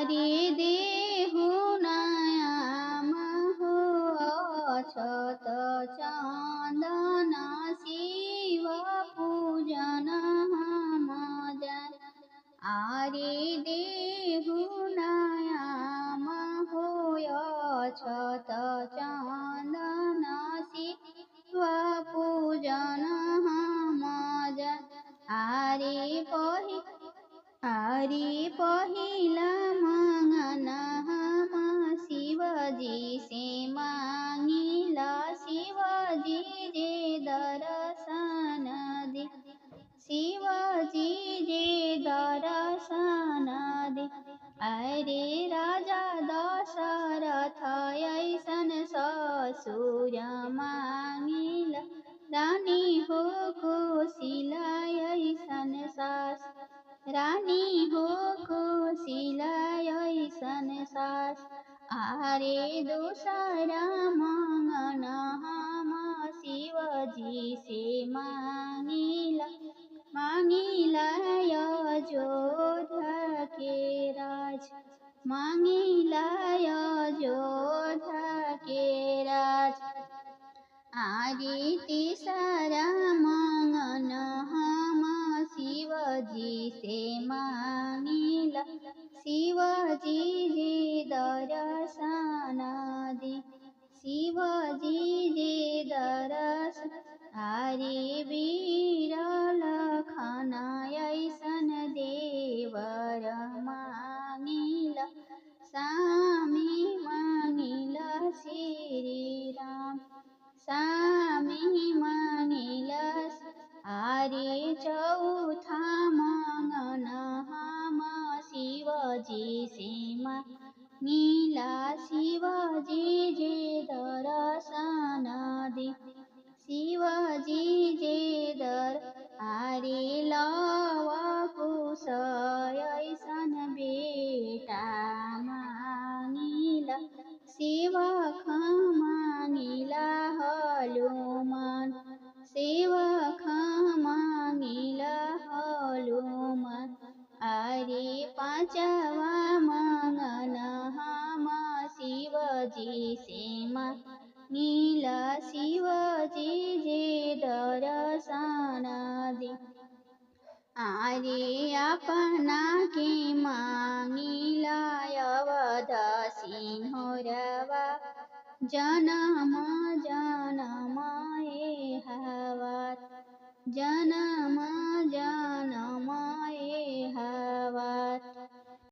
आरे देहु नयाम हो अक्षत चंदन शिव पूजन हम जाय। आरे देहु नयाम हो अक्षत चंदन शिव पूजन हम जाय। आरे पहिला मंगन हम शिवजी से मांगिला शिवजी जे दर्शन दे। शिवजी जे दर्शन दे। अरे राजा दशरथ ऐसन ससुर मांगिला रानी हो कौशल्या ऐसन सास। रानी हो कौशल्या ऐसन सास। आरे दूसरा मंगन हम शिवजी से मांगिला अयोध्या के राज। मांगिला अयोध्या के राज। आरे तीसरा मंगन हम शिवजी से मांगिला शिवजी जे दर्शन दे। शिवजी जे दर्शन। आरे वीर लखन ऐसन देवर मांगिला स्वामी मांगिला श्री राम। स्वामी मांगिला। आरे चौथा मंगन हम शिवजी से मांगिला शिवजी जे दर्शन दे। शिवजी जे आरे लव कुश ऐसन बेटा मांगिला सेवक मांगिला हनुमान। सेवक मांगिला हनुमान। आरे पांचवा मंगन हम शिवजी से मांगिला शिवजी जे दर्शन दे। आरे अपना के मांगिला अवध सिंहरवा जन्म जन्म ए हवा। जन्म जन्म